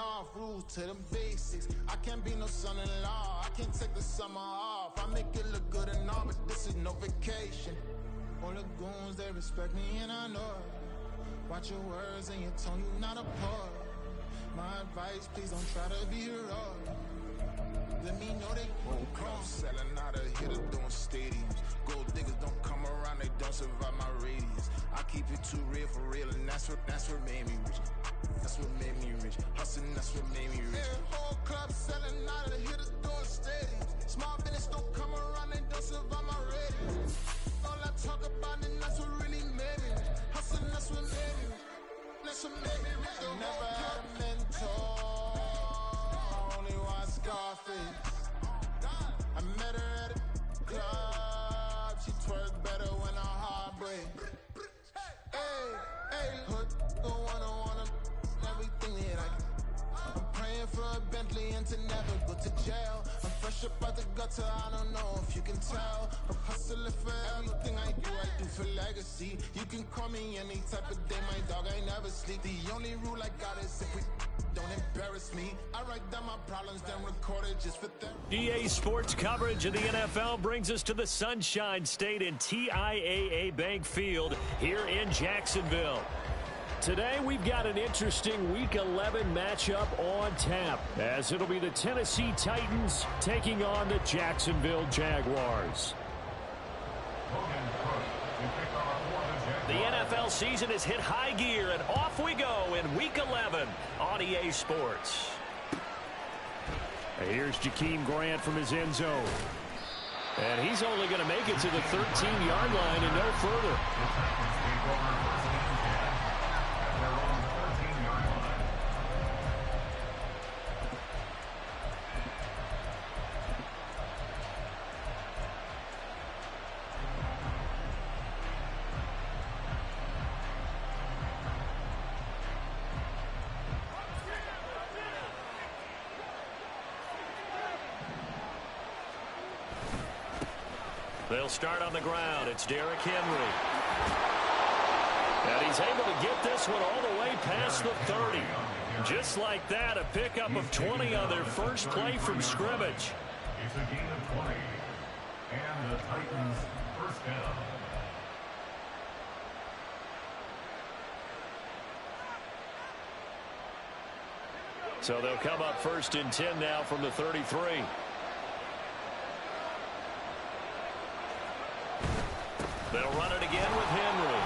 off, rules to the basics. I can't be no son-in-law, I can't take the summer off. I make it look good and all, but this is no vacation. All the goons, they respect me and I know it. Watch your words and your tone, you not a part. My advice, please don't try to be heroic. Let me know they won't come. Selling out of hitters doing stadiums. Gold diggers don't come around, they don't survive my radius. I keep it too real for real, and that's what made me rich. That's what made me rich. Hustling, that's what made me rich. Yeah, whole club selling out of hitters doing stadiums. Small business don't come around, they don't survive my radius. All I talk about, and that's what really made me rich. Hustling, that's what made me rich. That's what made me rich. Never had a mentor. Scarface. I met her at a club. She twerk better when her heart break. Hey, hood, go wanna everything that I can. I'm praying for a Bentley and to never go to jail. I'm fresh up out the gutter, I don't know if you can tell. I'm hustling for everything I do for legacy. You can call me any type of day, my dog, I never sleep. The only rule I got is if we don't embarrass me. I write down my problems, then record it just for them. EA Sports coverage of the NFL brings us to the Sunshine State in TIAA Bank Field here in Jacksonville. Today we've got an interesting Week 11 matchup on tap, as it'll be the Tennessee Titans taking on the Jacksonville Jaguars. The NFL season has hit high gear, and off we go in Week 11 on EA Sports. Here's Jakeem Grant from his end zone. And he's only going to make it to the 13-yard line and no further. They'll start on the ground. It's Derrick Henry. And he's able to get this one all the way past the 30. Just like that, a pickup of 20 on their first play from scrimmage. It's a gain of 20. And the Titans first down. So they'll come up first and 10 now from the 33. They'll run it again with Henry.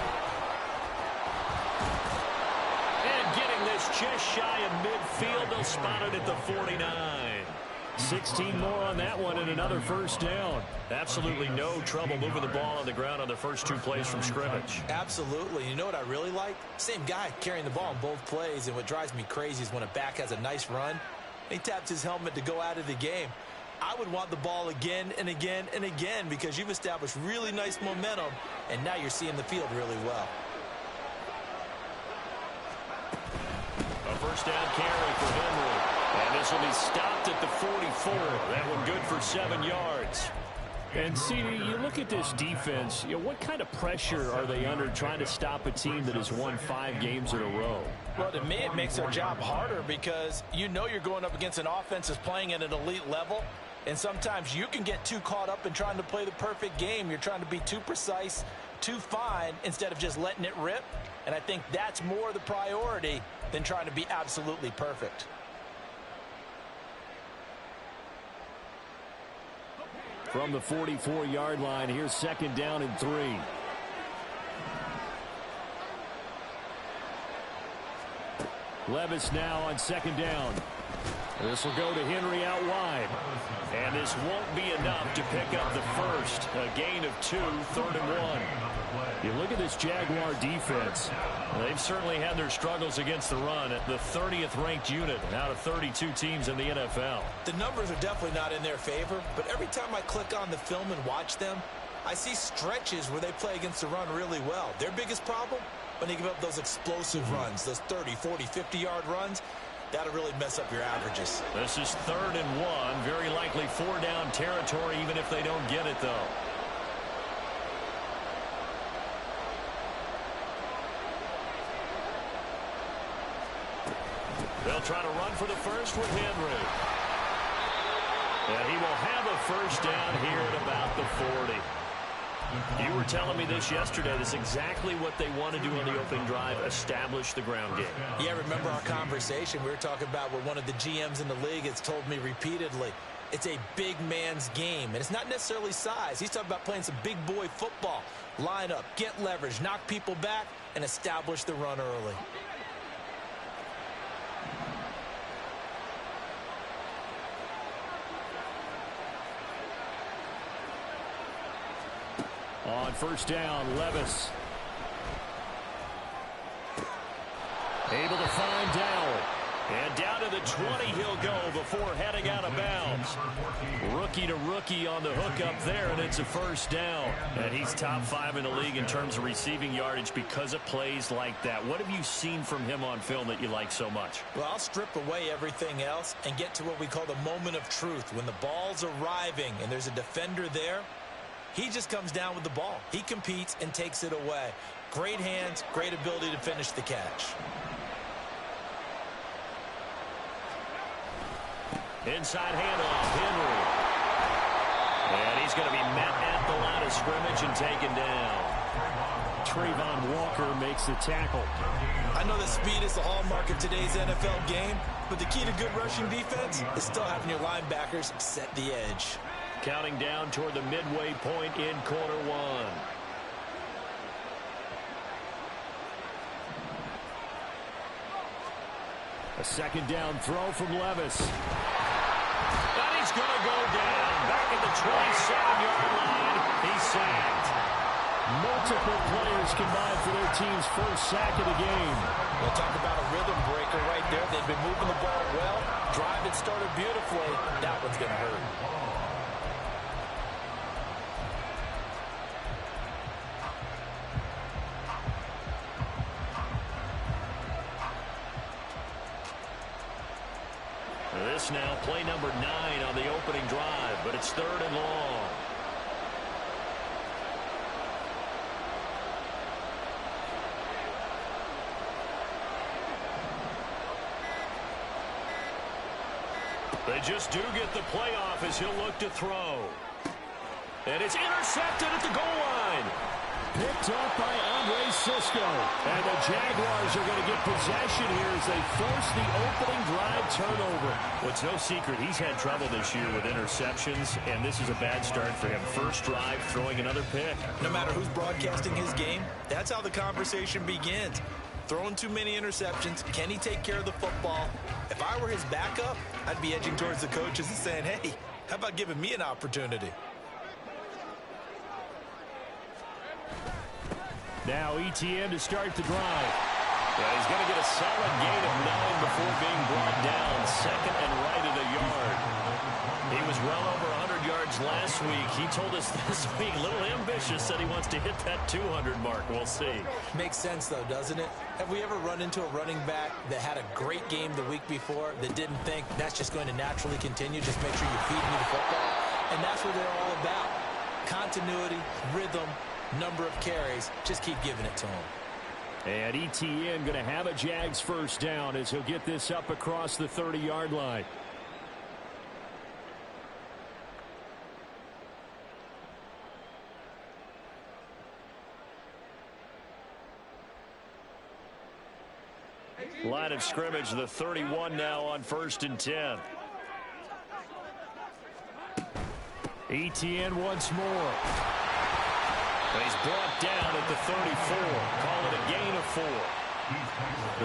And getting this just shy of midfield, they'll spot it at the 49. 16 more on that one and another first down. Absolutely no trouble moving the ball on the ground on the first two plays from scrimmage. Absolutely. You know what I really like? Same guy carrying the ball on both plays, and what drives me crazy is when a back has a nice run, he taps his helmet to go out of the game. I would want the ball again and again and again because you've established really nice momentum, and now you're seeing the field really well. A first down carry for Henry. And this will be stopped at the 44. That one good for 7 yards. And, CD, you look at this defense, what kind of pressure are they under trying to stop a team that has won 5 games in a row? Well, to me, it makes their job harder because you know you're going up against an offense that's playing at an elite level. And sometimes you can get too caught up in trying to play the perfect game. You're trying to be too precise, too fine, instead of just letting it rip. And I think that's more the priority than trying to be absolutely perfect. From the 44-yard line, here's second down and 3. Levis now on second down. This will go to Henry out wide. And this won't be enough to pick up the first. A gain of 2, 3rd and 1. You look at this Jaguar defense. They've certainly had their struggles against the run at the 30th ranked unit out of 32 teams in the NFL. The numbers are definitely not in their favor, but every time I click on the film and watch them, I see stretches where they play against the run really well. Their biggest problem? When they give up those explosive runs, those 30, 40, 50-yard runs, that'll really mess up your averages. This is 3rd and 1. Very likely 4-down territory, even if they don't get it, though. They'll try to run for the first with Henry. And he will have a first down here at about the 40. You were telling me this yesterday. This is exactly what they want to do on the opening drive, establish the ground game. Yeah, remember our conversation. We were talking about what one of the GMs in the league has told me repeatedly. It's a big man's game, and it's not necessarily size. He's talking about playing some big boy football. Line up, get leverage, knock people back, and establish the run early. On first down, Levis. Able to find Dowell. And down to the 20 he'll go before heading out of bounds. Rookie to rookie on the hook up there, and it's a first down. And he's top 5 in the league in terms of receiving yardage because of plays like that. What have you seen from him on film that you like so much? Well, I'll strip away everything else and get to what we call the moment of truth. When the ball's arriving and there's a defender there, he just comes down with the ball. He competes and takes it away. Great hands, great ability to finish the catch. Inside handoff, Henry. And he's going to be met at the line of scrimmage and taken down. Trayvon Walker makes the tackle. I know that speed is the hallmark of today's NFL game, but the key to good rushing defense is still having your linebackers set the edge. Counting down toward the midway point in quarter one. A second down throw from Levis. And he's going to go down. Back at the 27-yard line. He's sacked. Multiple players combined for their team's first sack of the game. We'll talk about a rhythm breaker right there. They've been moving the ball well. Drive had started beautifully. That one's going to hurt. This now play number 9 on the opening drive, but it's 3rd and long. They just do get the playoff as he'll look to throw. And it's intercepted at the goal line. Picked up by Andre Cisco. And the Jaguars are going to get possession here as they force the opening drive turnover. Well, it's no secret he's had trouble this year with interceptions, and this is a bad start for him. First drive, throwing another pick. No matter who's broadcasting his game, that's how the conversation begins. Throwing too many interceptions. Can he take care of the football? If I were his backup, I'd be edging towards the coaches and saying, hey, how about giving me an opportunity? Now ETN to start the drive. Yeah, he's going to get a solid gain of 9 before being brought down. Second and right at a yard. He was well over 100 yards last week. He told us this week, a little ambitious, said he wants to hit that 200 mark. We'll see. Makes sense, though, doesn't it? Have we ever run into a running back that had a great game the week before that didn't think that's just going to naturally continue? Just make sure you feed me the football. And that's what they're all about. Continuity, rhythm, number of carries. Just keep giving it to him. And ETN going to have a Jags first down as he'll get this up across the 30-yard line. Line of scrimmage, the 31 now on 1st and 10. ETN once more. He's brought down at the 34. Call it a gain of 4.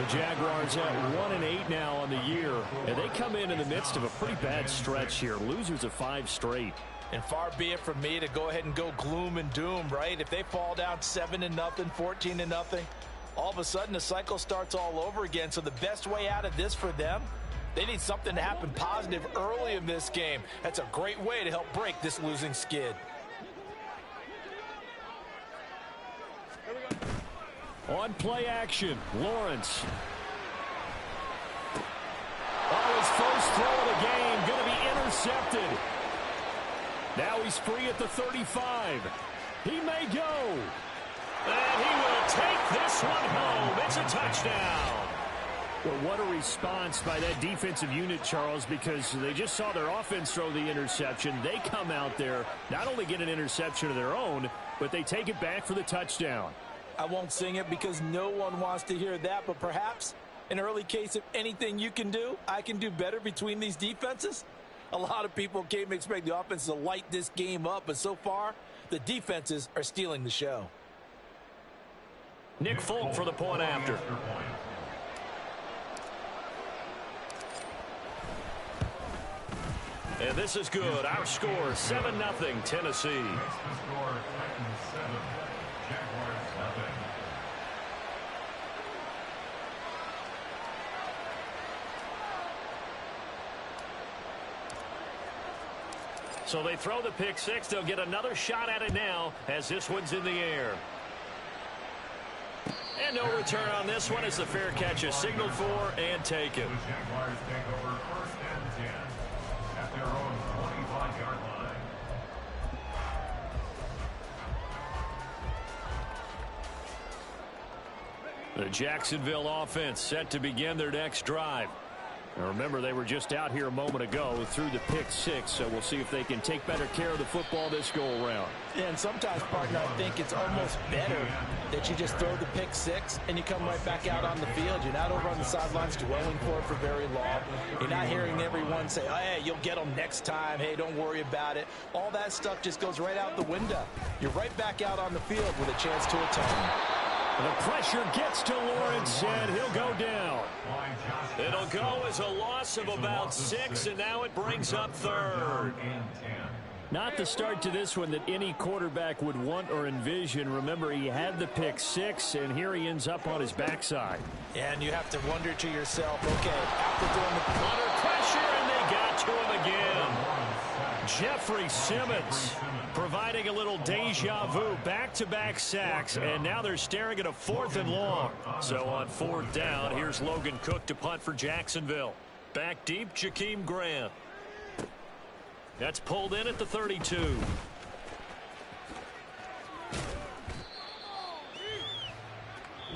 The Jaguars at 1-8 now on the year, and they come in the midst of a pretty bad stretch here. Losers of 5 straight. And far be it from me to go ahead and go gloom and doom, right? If they fall down 7-0, 14-0, all of a sudden the cycle starts all over again. So the best way out of this for them, they need something to happen positive early in this game. That's a great way to help break this losing skid. On play action, Lawrence. Oh, his first throw of the game going to be intercepted. Now he's free at the 35. He may go. And he will take this one home. It's a touchdown. Well, what a response by that defensive unit, Charles, because they just saw their offense throw the interception. They come out there, not only get an interception of their own, but they take it back for the touchdown. I won't sing it because no one wants to hear that, but perhaps an early case of anything you can do, I can do better between these defenses. A lot of people came expect the offense to light this game up, but so far, the defenses are stealing the show. Nick Folk for the point after. And this is good. Our score, 7-0, Tennessee. So they throw the pick six. They'll get another shot at it now as this one's in the air. And no return on this one as the fair catch is signaled for and taken. The Jaguars take over 1st and 10 at their own 25-yard line. The Jacksonville offense set to begin their next drive. Now remember, they were just out here a moment ago through the pick six, so we'll see if they can take better care of the football this go-around. Yeah, and sometimes, partner, I think it's almost better that you just throw the pick six and you come right back out on the field. You're not over on the sidelines dwelling for it for very long. You're not hearing everyone say, oh, hey, you'll get them next time. Hey, don't worry about it. All that stuff just goes right out the window. You're right back out on the field with a chance to atone. The pressure gets to Lawrence, and he'll go down. It'll go as a loss of about 6, and now it brings up 3rd. Not the start to this one that any quarterback would want or envision. Remember, he had the pick six, and here he ends up on his backside. And you have to wonder to yourself, okay, after throwing the under pressure, and they got to him again. Jeffrey Simmons providing a little deja vu, back-to-back sacks, and now they're staring at a 4th and long. So on 4th down, here's Logan Cook to punt for Jacksonville. Back deep, Jakeem Grant. That's pulled in at the 32.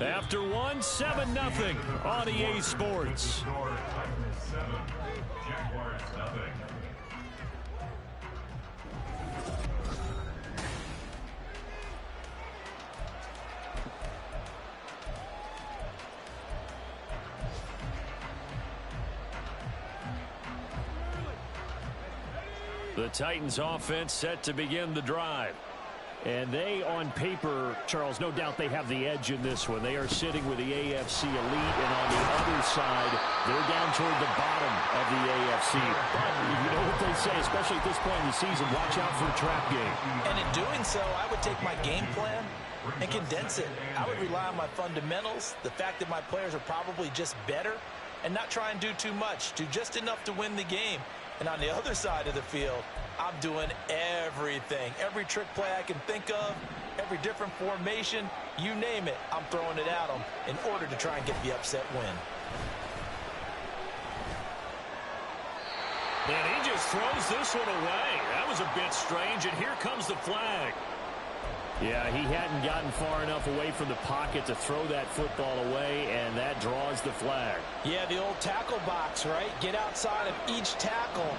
After one, 7-0 on EA Sports. The Titans offense set to begin the drive. And they, on paper, Charles, no doubt they have the edge in this one. They are sitting with the AFC elite, and on the other side, they're down toward the bottom of the AFC. But you know what they say, especially at this point in the season, watch out for a trap game. And in doing so, I would take my game plan and condense it. I would rely on my fundamentals, the fact that my players are probably just better, and not try and do too much, do just enough to win the game. And on the other side of the field, I'm doing everything. Every trick play I can think of, every different formation, you name it, I'm throwing it at them in order to try and get the upset win. And he just throws this one away. That was a bit strange, and here comes the flag. Yeah, he hadn't gotten far enough away from the pocket to throw that football away, and that draws the flag. Yeah, the old tackle box, right? Get outside of each tackle,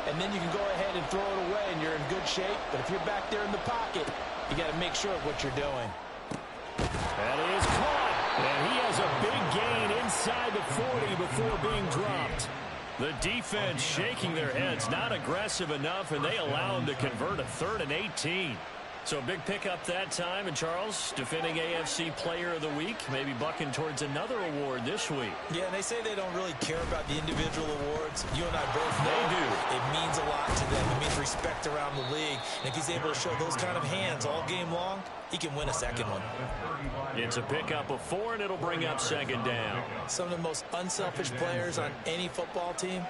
and then you can go ahead and throw it away, and you're in good shape. But if you're back there in the pocket, you got to make sure of what you're doing. That is caught, and he has a big gain inside the 40 before being dropped. The defense shaking their heads, not aggressive enough, and they allow him to convert a 3rd and 18. So a big pickup that time, and Charles, defending AFC Player of the Week, maybe bucking towards another award this week. Yeah, and they say they don't really care about the individual awards. You and I both know they do. It means a lot to them. It means respect around the league. And if he's able to show those kind of hands all game long, he can win a second one. It's a pickup of 4, and it'll bring up 2nd down. Some of the most unselfish players on any football team,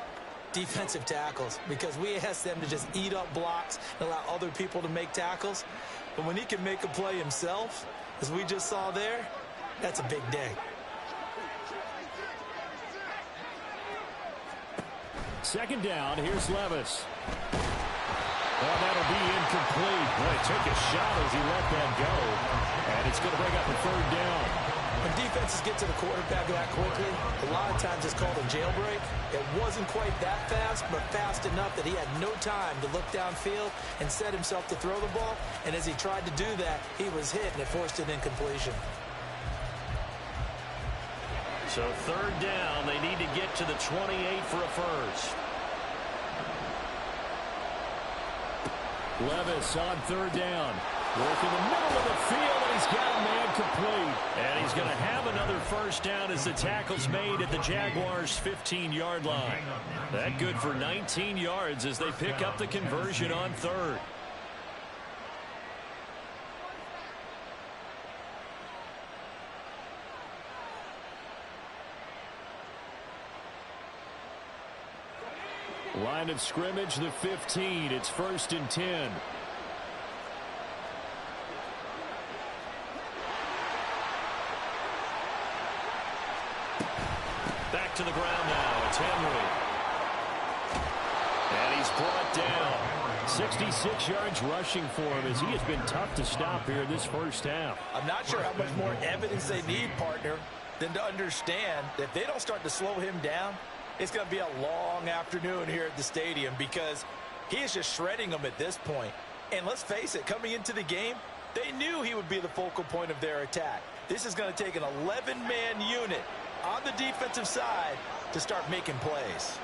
defensive tackles, because we ask them to just eat up blocks and allow other people to make tackles. But when he can make a play himself, as we just saw there, that's a big day. Second down, here's Levis. Well, that'll be incomplete. Boy, took a shot as he let that go. And it's going to bring up a 3rd down. When defenses get to the quarterback that quickly, a lot of times it's called a jailbreak. It wasn't quite that fast, but fast enough that he had no time to look downfield and set himself to throw the ball. And as he tried to do that, he was hit, and it forced an incompletion. So third down, they need to get to the 28 for a first. Levis on third down. Work in the middle of the field, and he's got a man complete. And he's going to have another first down as the tackle's made at the Jaguars' 15-yard line. That good for 19 yards as they pick up the conversion on third. Line of scrimmage, the 15. It's 1st and 10. Back to the ground now. It's Henry. And he's brought down. 66 yards rushing for him as he has been tough to stop here in this first half. I'm not sure how much more evidence they need, partner, than to understand that if they don't start to slow him down, it's going to be a long afternoon here at the stadium because he is just shredding them at this point. And let's face it, coming into the game, they knew he would be the focal point of their attack. This is going to take an 11-man unit on the defensive side to start making plays.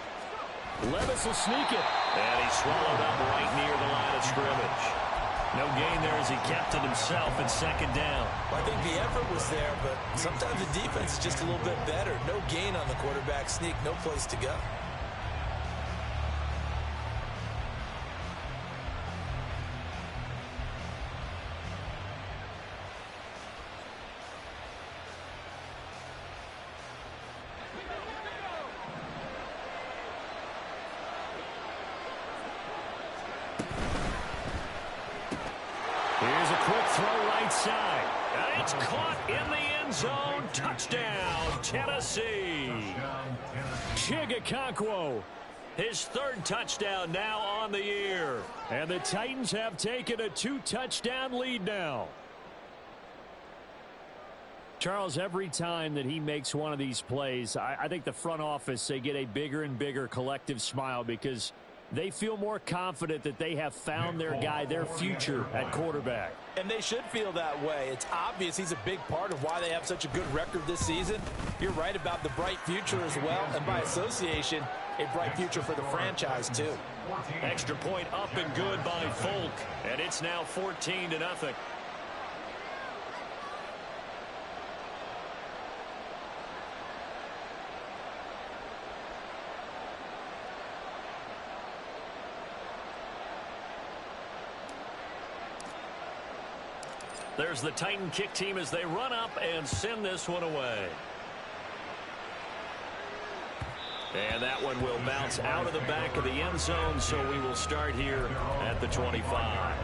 Levis will sneak it. And he swallowed up right near the line of scrimmage. No gain there as he kept it himself at second down. Well, I think the effort was there, but sometimes the defense is just a little bit better. No gain on the quarterback sneak, no place to go. Here's a quick throw right side. And it's caught in the end zone. Touchdown, Tennessee. Chigakonkwo, his third touchdown now on the year. And the Titans have taken a 2-touchdown lead now. Charles, every time that he makes one of these plays, I think the front office, they get a bigger and bigger collective smile because they feel more confident that they have found their guy, their future at quarterback. And they should feel that way. It's obvious he's a big part of why they have such a good record this season. You're right about the bright future as well, and by association, a bright future for the franchise too. Extra point up and good by Folk, and it's now 14-0. There's the Titan kick team as they run up and send this one away. And that one will bounce out of the back of the end zone, so we will start here at the 25.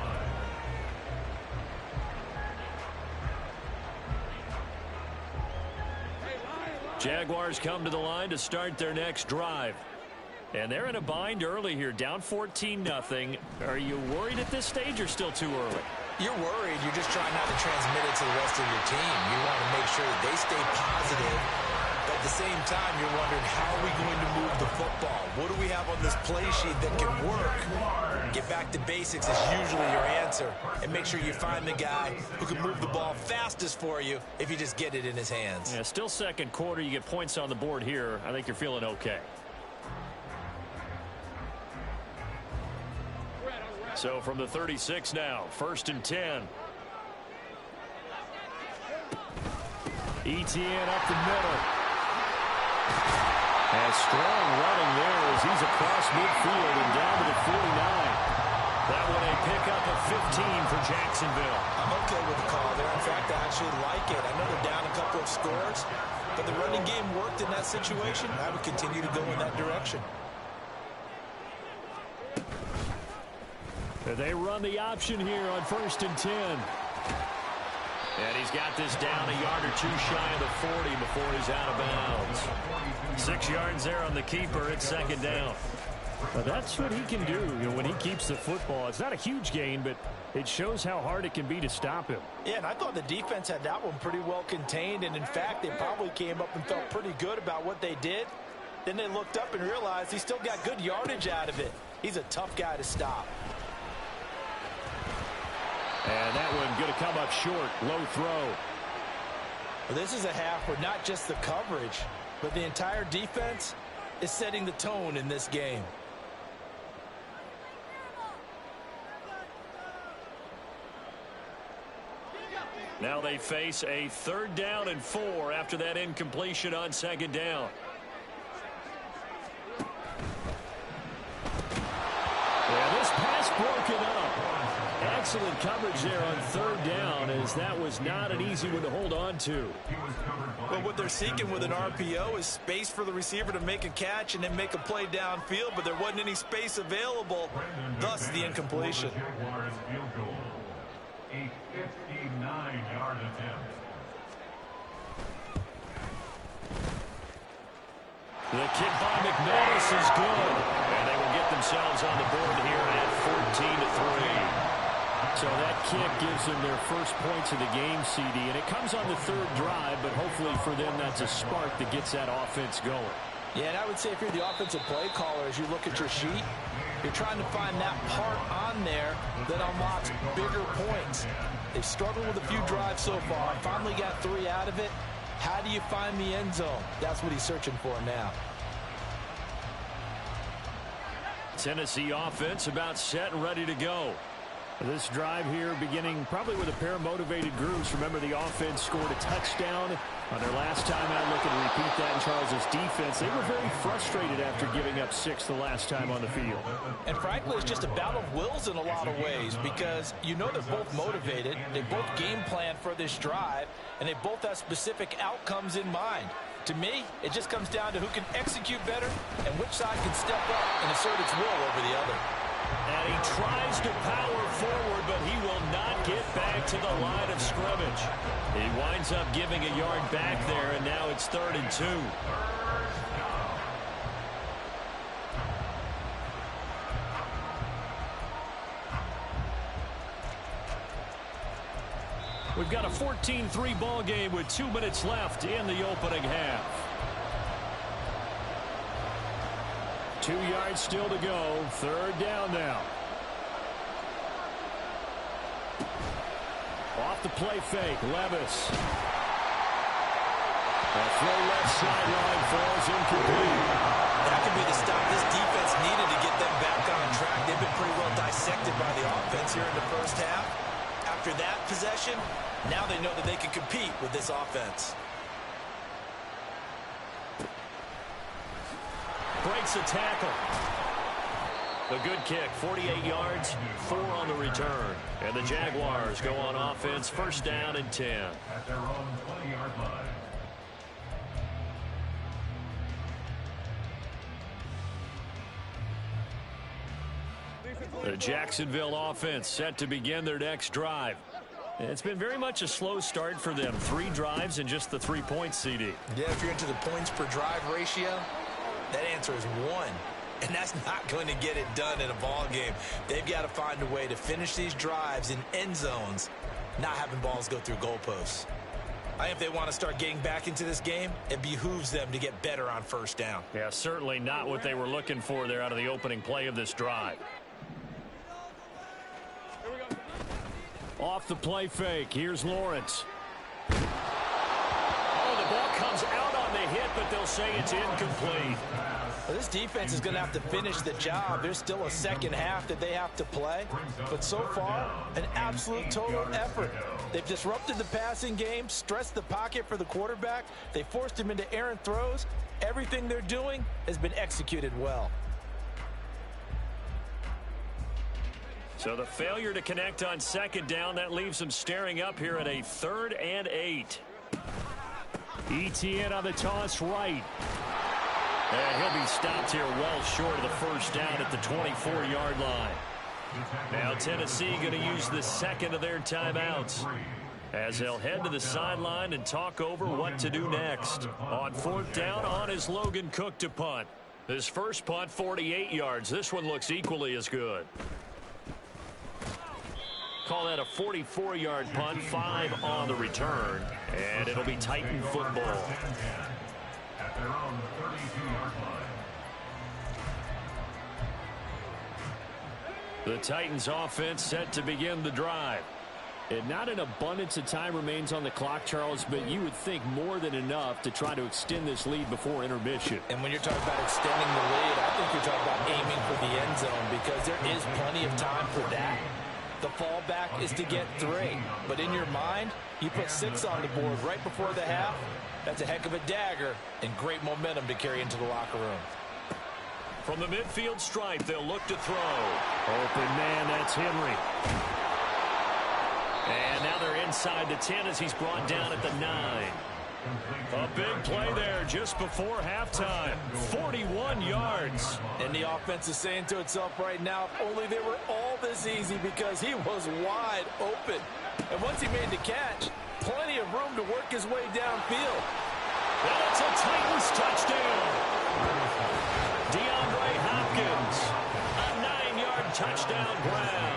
Jaguars come to the line to start their next drive. And they're in a bind early here, down 14-0. Are you worried at this stage or still too early? You're worried. You're just trying not to transmit it to the rest of your team. You want to make sure that they stay positive. But at the same time, you're wondering, how are we going to move the football? What do we have on this play sheet that can work? Get back to basics is usually your answer. And make sure you find the guy who can move the ball fastest for you if you just get it in his hands. Yeah, still second quarter. You get points on the board here. I think you're feeling okay. So from the 36 now, 1st and 10. Etienne up the middle. And strong running there as he's across midfield and down to the 49. That one a pickup of 15 for Jacksonville. I'm okay with the call there. In fact, I actually like it. I know they're down a couple of scores, but the running game worked in that situation. I would continue to go in that direction. They run the option here on 1st and 10. And he's got this down a yard or two shy of the 40 before he's out of bounds. 6 yards there on the keeper at second down. Well, that's what he can do, when he keeps the football. It's not a huge gain, but it shows how hard it can be to stop him. Yeah, and I thought the defense had that one pretty well contained, and in fact, they probably came up and felt pretty good about what they did. Then they looked up and realized he still got good yardage out of it. He's a tough guy to stop. And that one going to come up short. Low throw. Well, this is a half where not just the coverage, but the entire defense is setting the tone in this game. Now they face a 3rd down and 4 after that incompletion on 2nd down. Yeah, this pass broken up. Excellent coverage there on 3rd down, as that was not an easy one to hold on to. Well, what they're seeking with an RPO is space for the receiver to make a catch and then make a play downfield, but there wasn't any space available, thus the incompletion. A 59-yard attempt. The kick by McManus is good, and they will get themselves on the board here at 14-3. So that kick gives them their first points of the game, CD, and it comes on the 3rd drive, but hopefully for them that's a spark that gets that offense going. Yeah, and I would say if you're the offensive play caller, as you look at your sheet, you're trying to find that part on there that unlocks bigger points. They've struggled with a few drives so far. Finally got 3 out of it. How do you find the end zone? That's what he's searching for now. Tennessee offense about set and ready to go. This drive here beginning probably with a pair of motivated groups. Remember, the offense scored a touchdown on their last time out. Looking to repeat that in Charles's defense. They were very frustrated after giving up 6 the last time on the field. And frankly, it's just a battle of wills in a lot of ways, because you know they're both motivated. They both game plan for this drive, and they both have specific outcomes in mind. To me, it just comes down to who can execute better and which side can step up and assert its will over the other. And he tries to power forward, but he will not get back to the line of scrimmage. He winds up giving a yard back there, and now it's 3rd and 2. We've got a 14-3 ball game with 2 minutes left in the opening half. 2 yards still to go. 3rd down now. Off the play fake. Levis. A throw left sideline falls incomplete. That could be the stop this defense needed to get them back on track. They've been pretty well dissected by the offense here in the first half. After that possession, now they know that they can compete with this offense. Breaks a tackle. A good kick, 48 yards, 4 on the return. And the Jaguars go on offense, 1st down and 10. At their own 20-yard line. The Jacksonville offense set to begin their next drive. It's been very much a slow start for them. 3 drives and just the 3 points, CD. Yeah, if you're into the points per drive ratio, that answer is 1. And that's not going to get it done in a ball game. They've got to find a way to finish these drives in end zones, not having balls go through goalposts. I think if they want to start getting back into this game, it behooves them to get better on 1st down. Yeah, certainly not what they were looking for there out of the opening play of this drive. Off the play fake. Here's Lawrence. Oh, the ball comes out on the hit, but they'll say it's incomplete. Well, this defense is going to have to finish the job. There's still a second half that they have to play. But so far, an absolute total effort. They've disrupted the passing game, stressed the pocket for the quarterback. They forced him into errant throws. Everything they're doing has been executed well. So the failure to connect on 2nd down, that leaves them staring up here at a 3rd and 8. ETN on the toss right. And he'll be stopped here well short of the 1st down at the 24-yard line. Now Tennessee going to use the 2nd of their timeouts as they'll head to the sideline and talk over what to do next. On 4th down, on is Logan Cook to punt. His first punt, 48 yards. This one looks equally as good. Call that a 44-yard punt, 5 on the return, and it'll be Titan football. At their own 32-yard line. The Titans offense set to begin the drive. And not an abundance of time remains on the clock, Charles, but you would think more than enough to try to extend this lead before intermission. And when you're talking about extending the lead, I think you're talking about aiming for the end zone because there is plenty of time for that. The fallback is to get 3. But in your mind, you put 6 on the board right before the half. That's a heck of a dagger and great momentum to carry into the locker room. From the midfield stripe, they'll look to throw. Open man, that's Henry. And now they're inside the 10 as he's brought down at the 9. A big play there just before halftime. 41 yards. And the offense is saying to itself right now, if only they were all this easy because he was wide open. And once he made the catch, plenty of room to work his way downfield. And it's a Titans touchdown. DeAndre Hopkins, a 9-yard touchdown grab.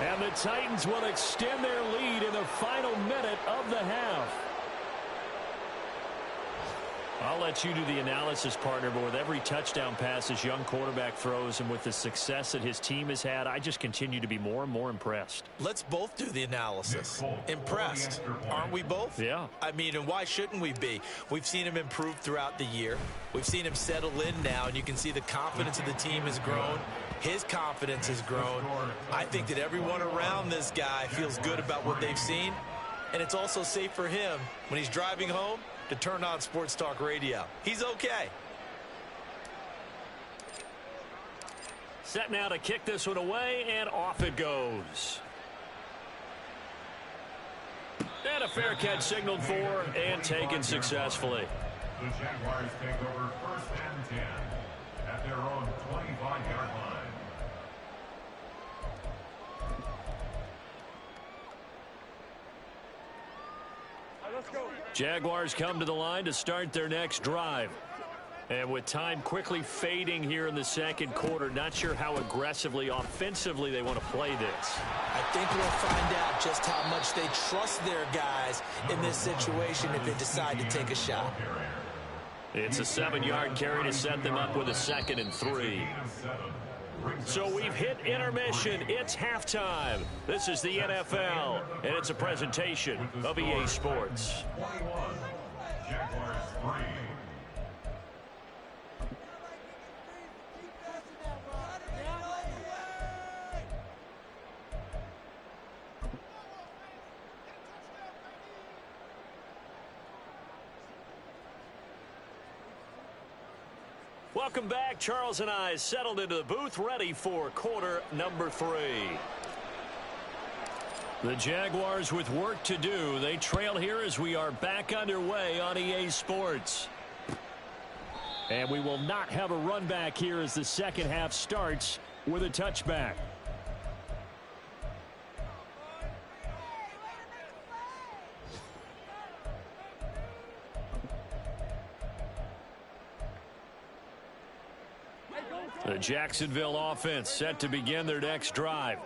And the Titans will extend their lead in the final minute of the half. I'll let you do the analysis, partner, but with every touchdown pass this young quarterback throws and with the success that his team has had, I just continue to be more and more impressed. Let's both do the analysis. Impressed. Aren't we both? Yeah. I mean, and why shouldn't we be? We've seen him improve throughout the year. We've seen him settle in now, and you can see the confidence of the team has grown. His confidence has grown. I think that everyone around this guy feels good about what they've seen, and it's also safe for him when he's driving home to turn on Sports Talk Radio. He's okay. Set now to kick this one away, and off it goes. And a fair catch signaled for and taken successfully. The Jaguars take over 1st and 10 at their own 25-yard line. Jaguars come to the line to start their next drive. And with time quickly fading here in the second quarter, not sure how aggressively, offensively they want to play this. I think we'll find out just how much they trust their guys in this situation if they decide to take a shot. It's a 7-yard carry to set them up with a 2nd and 3. So we've hit intermission. It's halftime. This is the NFL, and it's a presentation of EA Sports. 21, Jaguars 3. Welcome back. Charles and I settled into the booth, ready for quarter number 3. The Jaguars with work to do. They trail here as we are back underway on EA Sports. And we will not have a run back here as the second half starts with a touchback. The Jacksonville offense set to begin their next drive.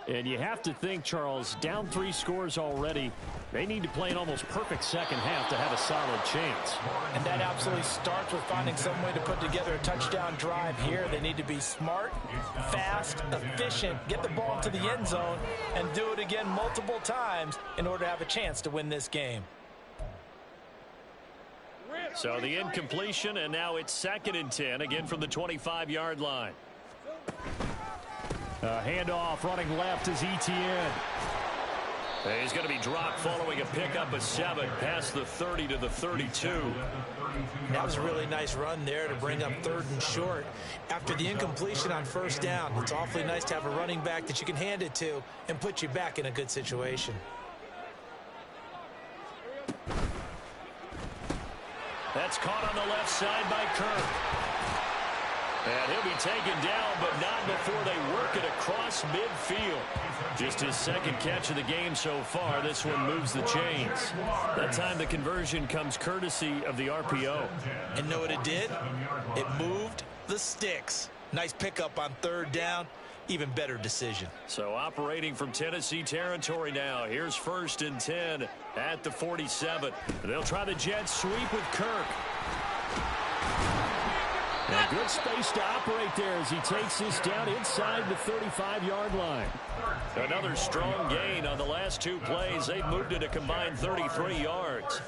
And you have to think, Charles, down 3 scores already. They need to play an almost perfect second half to have a solid chance. And that absolutely starts with finding some way to put together a touchdown drive here. They need to be smart, fast, efficient, get the ball into the end zone, and do it again multiple times in order to have a chance to win this game. So the incompletion, and now it's 2nd and 10, again from the 25-yard line. A handoff running left is Etienne. He's going to be dropped following a pickup of 7 past the 30 to the 32. That was a really nice run there to bring up 3rd and short. After the incompletion on 1st down, it's awfully nice to have a running back that you can hand it to and put you back in a good situation. That's caught on the left side by Kirk. And he'll be taken down, but not before they work it across midfield. Just his 2nd catch of the game so far. This one moves the chains. That time the conversion comes courtesy of the RPO. And know what it did? It moved the sticks. Nice pickup on third down. Even better decision. So operating from Tennessee territory now. Here's 1st and 10 at the 47. They'll try the jet sweep with Kirk. And good space to operate there as he takes this down inside the 35-yard line. Another strong gain on the last 2 plays. They've moved it a combined 33 yards.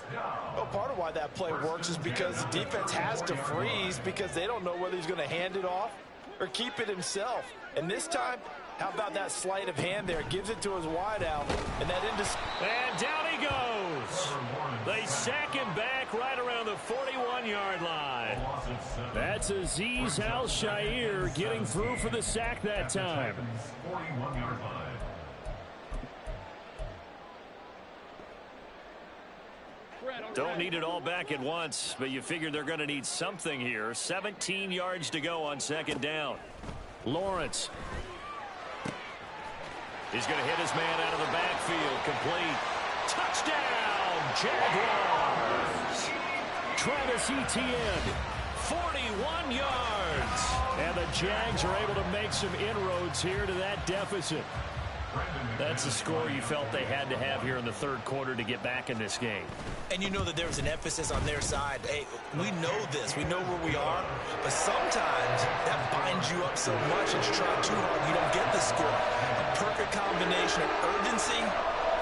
Well, part of why that play works is because the defense has to freeze because they don't know whether he's going to hand it off or keep it himself. And this time, how about that sleight of hand there? Gives it to his wideout. And down he goes. They sack him back right around the 41-yard line. That's Azeez Al-Shaair getting through for the sack that time. 41-yard line. Don't need it all back at once, but you figure they're going to need something here. 17 yards to go on 2nd down. Lawrence. He's going to hit his man out of the backfield. Complete. Touchdown, Jaguars. Travis Etienne, 41 yards. And the Jags are able to make some inroads here to that deficit. That's the score you felt they had to have here in the 3rd quarter to get back in this game. And you know that there's an emphasis on their side. Hey, we know this. We know where we are. But sometimes that binds you up so much that you try too hard and you don't get the score. A perfect combination of urgency,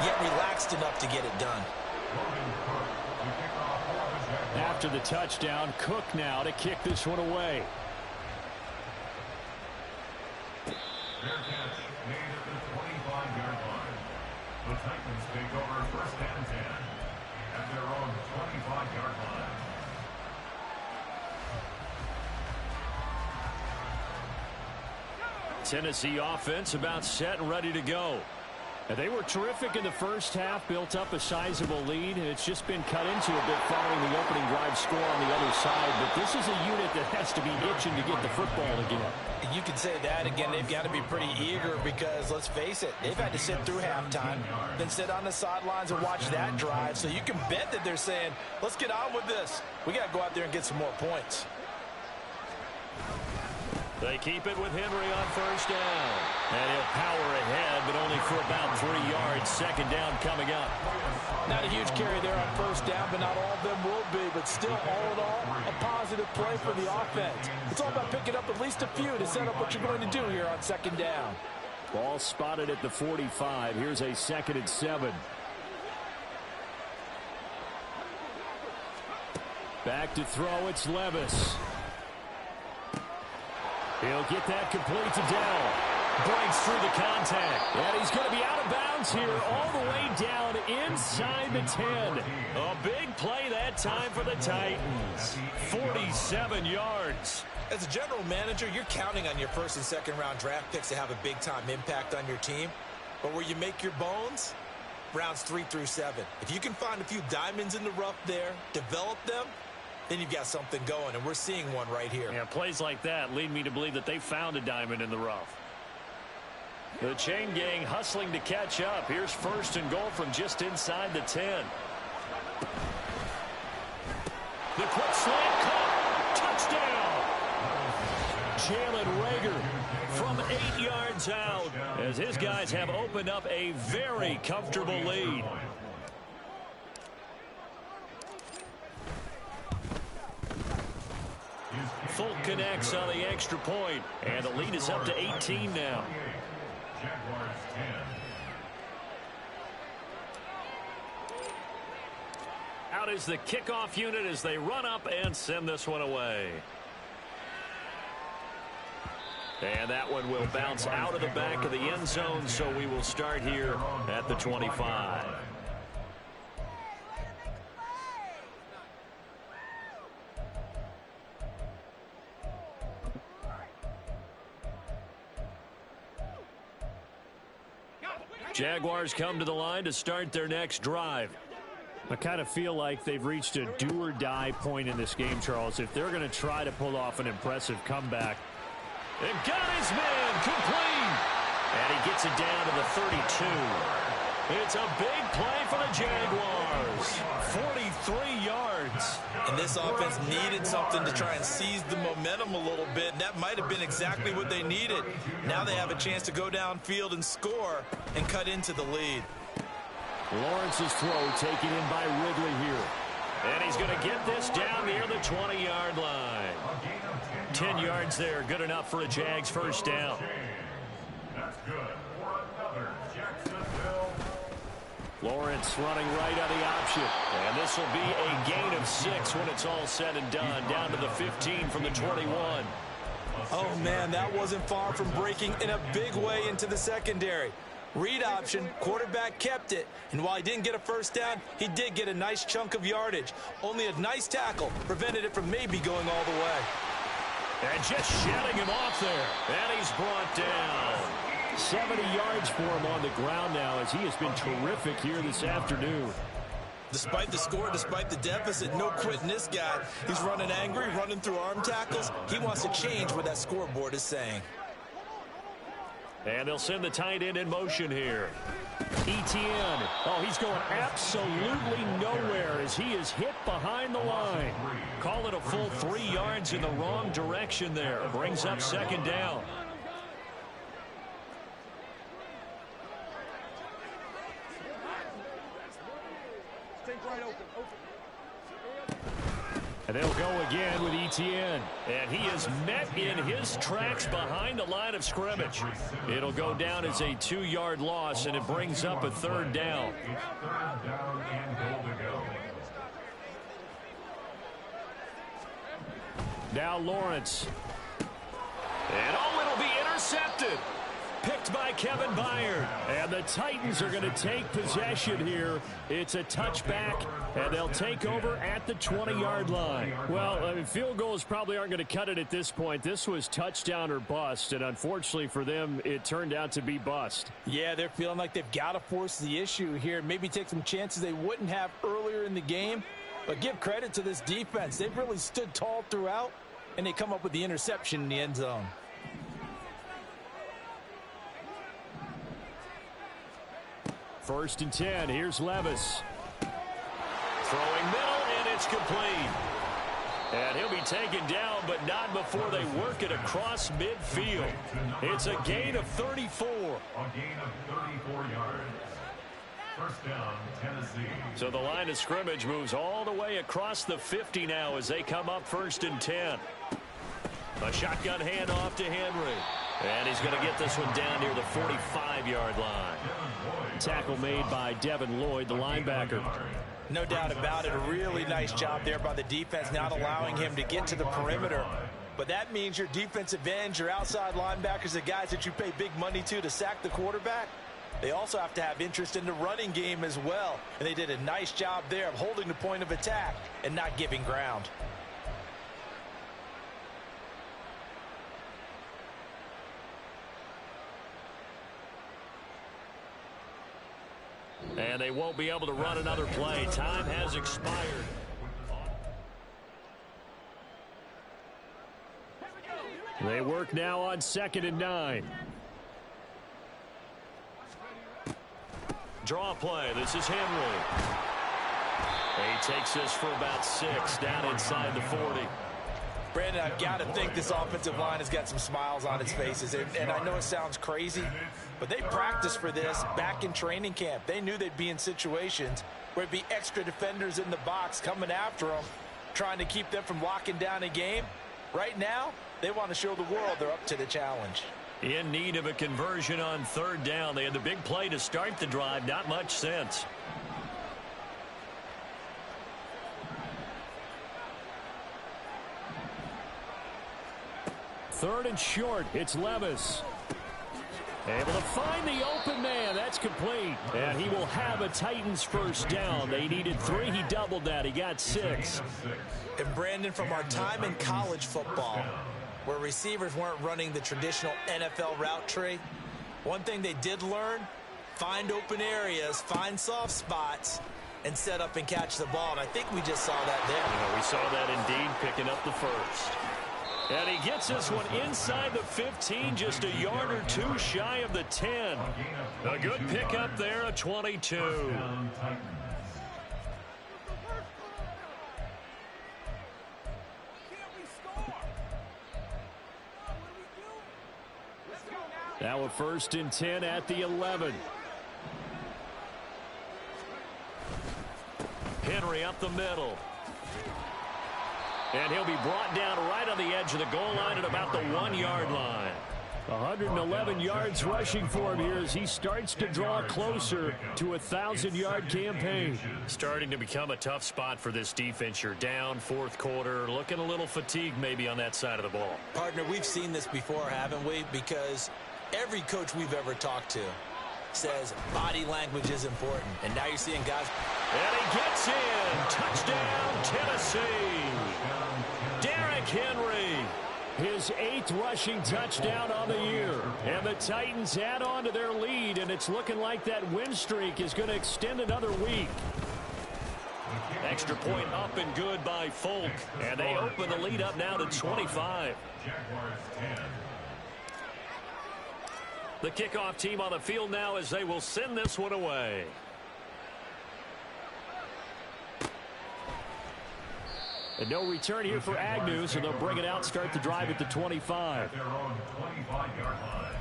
yet relaxed enough to get it done. After the touchdown, Cook now to kick this one away. Fair catch made at the 25-yard line. The Titans take over 1st and 10 at their own 25-yard line. Tennessee offense about set and ready to go. And they were terrific in the first half, built up a sizable lead, and it's just been cut into a bit following the opening drive score on the other side. But this is a unit that has to be itching to get the football again. You could say that again. They've got to be pretty eager because, let's face it, they've had to sit through halftime, then sit on the sidelines and watch that drive. So you can bet that they're saying, let's get on with this. We got to go out there and get some more points. They keep it with Henry on 1st down. And he'll power ahead, but only for about 3 yards. 2nd down coming up. Not a huge carry there on 1st down, but not all of them will be. But still, all in all, a positive play for the offense. It's all about picking up at least a few to set up what you're going to do here on 2nd down. Ball spotted at the 45. Here's a 2nd and 7. Back to throw, it's Levis. He'll get that complete to Dell. Breaks through the contact. And he's going to be out of bounds here all the way down inside the 10. A big play that time for the Titans. 47 yards. As a general manager, you're counting on your 1st and 2nd round draft picks to have a big-time impact on your team. But where you make your bones, rounds 3 through 7. If you can find a few diamonds in the rough there, develop them, then you've got something going, and we're seeing one right here. Yeah, plays like that lead me to believe that they found a diamond in the rough. The chain gang hustling to catch up. Here's 1st and goal from just inside the 10. The quick slant caught. Touchdown. Jalen Reagor from 8 yards out as his guys have opened up a very comfortable lead. Folk connects on the extra point, and the lead is up to 18 now. Jaguars 10. Out is the kickoff unit as they run up and send this one away. And that one will bounce out of the back of the end zone, so we will start here at the 25. Jaguars come to the line to start their next drive. I kind of feel like they've reached a do-or-die point in this game, Charles. If they're going to try to pull off an impressive comeback, they've got his man complete. And he gets it down to the 32. It's a big play for the Jaguars. 43 yards. And this offense needed something to try and seize the momentum a little bit. And that might have been exactly what they needed. Now they have a chance to go downfield and score and cut into the lead. Lawrence's throw taken in by Ridley here. And he's going to get this down near the 20-yard line. 10 yards there, good enough for a Jags first down. That's good for another Jacksonville. Lawrence running right on the option. And this will be a gain of 6 when it's all said and done. Down to the 15 from the 21. Oh, man, that wasn't far from breaking in a big way into the secondary. Read option, quarterback kept it, and while he didn't get a first down, he did get a nice chunk of yardage. Only a nice tackle prevented it from maybe going all the way. And just shedding him off there. And he's brought down. 70 yards for him on the ground now as he has been terrific here this afternoon. Despite the score, despite the deficit, no quitting this guy. He's running angry, running through arm tackles. He wants to change what that scoreboard is saying. And they'll send the tight end in motion here. Etienne. Oh, he's going absolutely nowhere as he is hit behind the line. Call it a full 3 yards in the wrong direction there. Brings up second down. And they'll go again with Etienne. And he is met in his tracks behind the line of scrimmage. It'll go down as a 2-yard loss, and it brings up a third down. It's third down and goal to go. Now Lawrence. And oh, it'll be intercepted. Picked by Kevin Byard. And the Titans are going to take possession here. It's a touchback, and they'll take over at the 20-yard line. Well, field goals probably aren't going to cut it at this point. This was touchdown or bust, and unfortunately for them, it turned out to be bust. Yeah, they're feeling like they've got to force the issue here. Maybe take some chances they wouldn't have earlier in the game. But give credit to this defense. They've really stood tall throughout, and they come up with the interception in the end zone. First and 10. Here's Levis. Throwing middle, and it's complete. And he'll be taken down, but not before they work it across midfield. It's a gain of 34. A gain of 34 yards. First down, Tennessee. So the line of scrimmage moves all the way across the 50 now as they come up first and 10. A shotgun handoff to Henry. And he's going to get this one down near the 45-yard line. Tackle made by Devin Lloyd, the linebacker. No doubt about it. A really nice job there by the defense, not allowing him to get to the perimeter. But that means your defensive ends, your outside linebackers, the guys that you pay big money to sack the quarterback, they also have to have interest in the running game as well. And they did a nice job there of holding the point of attack and not giving ground. And they won't be able to run another play. Time has expired. They work now on 2nd and 9. Draw play. This is Henry. He takes this for about 6 down inside the 40. Brandon, I've got to think this offensive line has got some smiles on its faces. And I know it sounds crazy, but they practiced for this back in training camp. They knew they'd be in situations where there'd be extra defenders in the box coming after them, trying to keep them from locking down a game. Right now, they want to show the world they're up to the challenge. In need of a conversion on 3rd down. They had the big play to start the drive. Not much sense. Third and short. It's Levis. Able to find the open man. That's complete. And he will have a Titans first down. They needed 3. He doubled that. He got 6. And Brandon, from our time in college football, where receivers weren't running the traditional NFL route tree, one thing they did learn, find open areas, find soft spots, and set up and catch the ball. And I think we just saw that there. We saw that indeed, picking up the first. And he gets this one inside the 15, just a yard or two shy of the 10. A good pickup there, a 22. Now a 1st and 10 at the 11. Henry up the middle. And he'll be brought down right on the edge of the goal line at about the 1-yard line. 111 yards rushing for him here as he starts to draw closer to a 1,000-yard campaign. Starting to become a tough spot for this defense. You're down 4th quarter, looking a little fatigued maybe on that side of the ball. Partner, we've seen this before, haven't we? Because every coach we've ever talked to says body language is important. And now you're seeing guys. And he gets in. Touchdown, Tennessee. Derrick Henry. His 8th rushing touchdown on the year. And the Titans add on to their lead, and it's looking like that win streak is going to extend another week. Extra point up and good by Folk. And they open the lead up now to 25. The kickoff team on the field now as they will send this one away. And no return here for Agnew, so they'll bring it out, start the drive at the 25. Their own 25-yard line.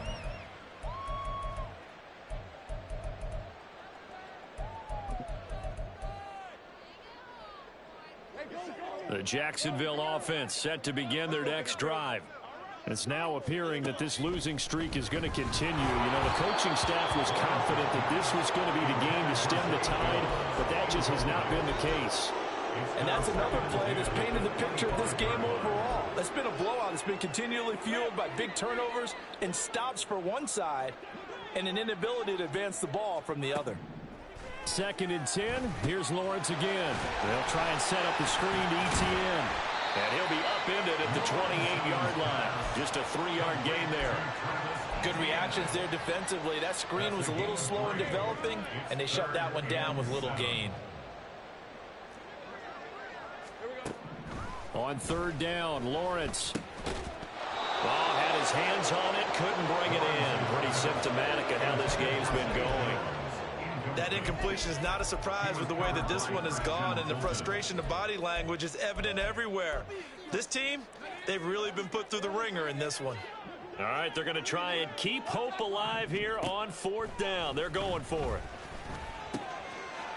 The Jacksonville offense set to begin their next drive. It's now appearing that this losing streak is going to continue. You know, the coaching staff was confident that this was going to be the game to stem the tide, but that just has not been the case. And that's another play that's painted the picture of this game overall. It's been a blowout. It's been continually fueled by big turnovers and stops for one side and an inability to advance the ball from the other. 2nd and 10. Here's Lawrence again. They'll try and set up the screen to ETN. And he'll be upended at the 28-yard line. Just a 3-yard gain there. Good reactions there defensively. That screen was a little slow in developing, and they shut that one down with little gain. On 3rd down, Lawrence. Oh, had his hands on it, couldn't bring it in. Pretty symptomatic of how this game's been going. That incompletion is not a surprise with the way that this one has gone, and the frustration of body language is evident everywhere. This team, they've really been put through the ringer in this one. All right, they're going to try and keep hope alive here on 4th down. They're going for it.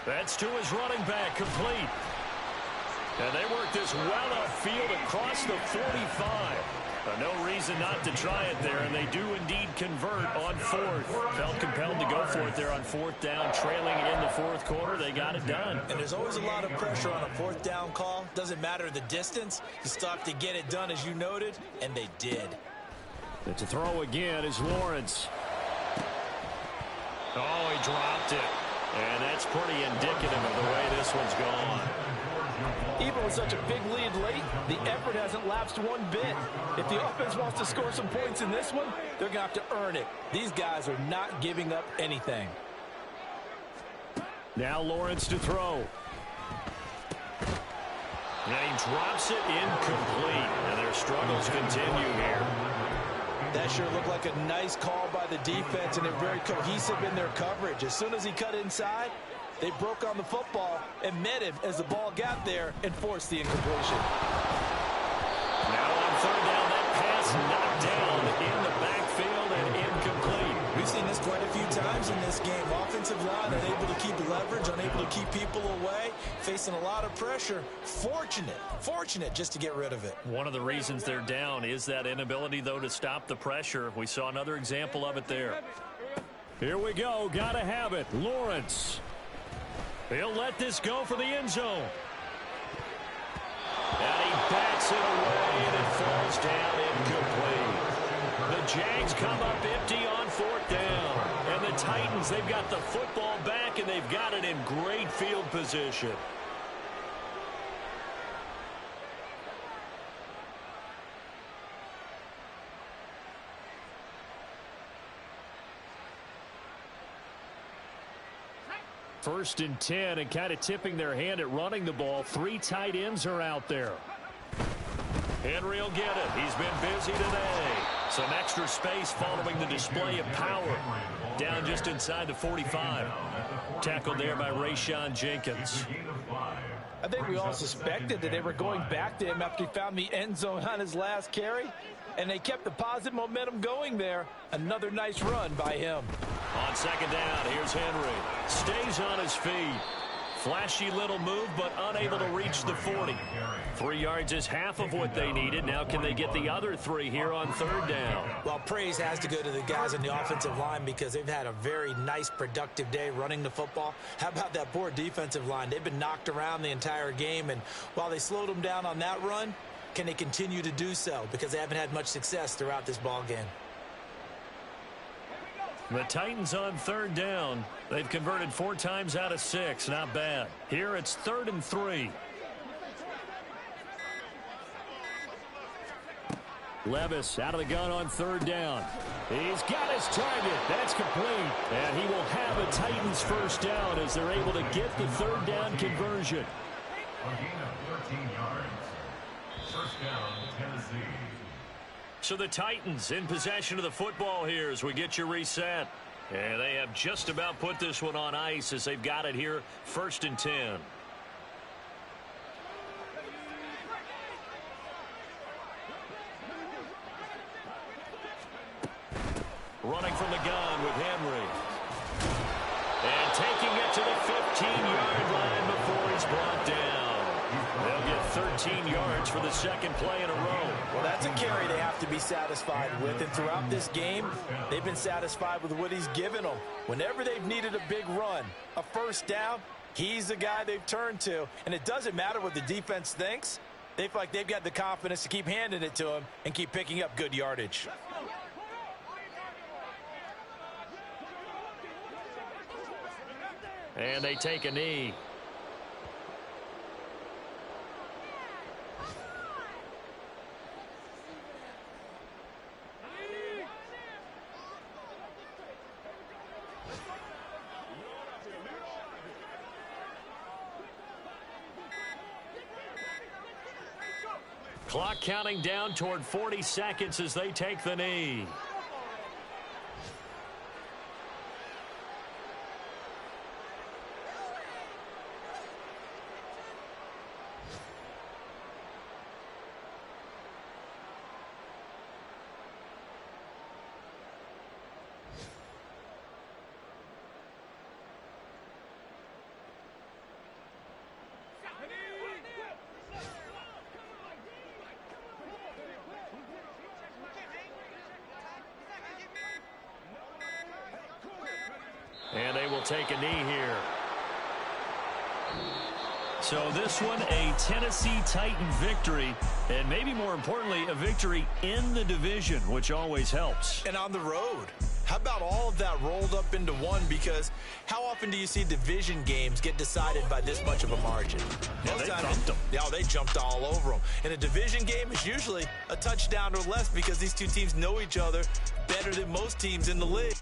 That's to his running back, complete. And they work this well upfield across the 45. No reason not to try it there, and they do indeed convert on 4th. Felt compelled to go for it there on 4th down, trailing in the 4th quarter. They got it done. And there's always a lot of pressure on a 4th down call. Doesn't matter the distance. You still have to get it done, as you noted, and they did. And to throw again is Lawrence. Oh, he dropped it. And that's pretty indicative of the way this one's gone. Even with such a big lead late, the effort hasn't lapsed one bit. If the offense wants to score some points in this one, they're going to have to earn it. These guys are not giving up anything. Now Lawrence to throw. And he drops it incomplete. And their struggles continue here. That sure looked like a nice call by the defense, and they're very cohesive in their coverage. As soon as he cut inside, they broke on the football and met him as the ball got there and forced the incompletion. Now on 3rd down, that pass knocked down in the backfield and incomplete. We've seen this quite a few times in this game. Offensive line unable to keep leverage, unable to keep people away, facing a lot of pressure. Fortunate just to get rid of it. One of the reasons they're down is that inability, though, to stop the pressure. We saw another example of it there. Here we go. Got to have it. Lawrence. He'll let this go for the end zone. And he backs it away, and it falls down incomplete. The Jags come up empty on 4th down. And the Titans, they've got the football back, and they've got it in great field position. First and 10, and kind of tipping their hand at running the ball. 3 tight ends are out there. Henry will get it. He's been busy today. Some extra space following the display of power. Down just inside the 45. Tackled there by Rayshon Jenkins. I think we all suspected that they were going back to him after he found the end zone on his last carry, and they kept the positive momentum going there. Another nice run by him. On second down, here's Henry. Stays on his feet. Flashy little move, but unable to reach the 40. 3 yards is half of what they needed. Now can they get the other 3 here on third down? Well, praise has to go to the guys on the offensive line because they've had a very nice, productive day running the football. How about that poor defensive line? They've been knocked around the entire game, and while they slowed them down on that run, can they continue to do so? Because they haven't had much success throughout this ball game. The Titans on third down. They've converted 4 times out of 6. Not bad. Here it's 3rd and 3. Levis out of the gun on third down. He's got his target. That's complete. And he will have a Titans first down as they're able to get the third down conversion. A gain of 13 yards. First down, Tennessee. So the Titans in possession of the football here as we get you reset. And they have just about put this one on ice as they've got it here, 1st and 10. Running from the gun with Henry. And taking it to the 15-yard line before he's brought down. They'll get 13 yards for the second play in a row. Well, that's a carry they have to be satisfied with. And throughout this game, they've been satisfied with what he's given them. Whenever they've needed a big run, a first down, he's the guy they've turned to. And it doesn't matter what the defense thinks. They feel like they've got the confidence to keep handing it to him and keep picking up good yardage. And they take a knee. Clock counting down toward 40 seconds as they take the knee. And they will take a knee here. So this one, a Tennessee Titan victory, and maybe more importantly, a victory in the division, which always helps. And on the road. How about all of that rolled up into one? Because how often do you see division games get decided by this much of a margin? Yeah, they jumped them. Yeah, they jumped all over them. And a division game is usually a touchdown or less because these two teams know each other better than most teams in the league.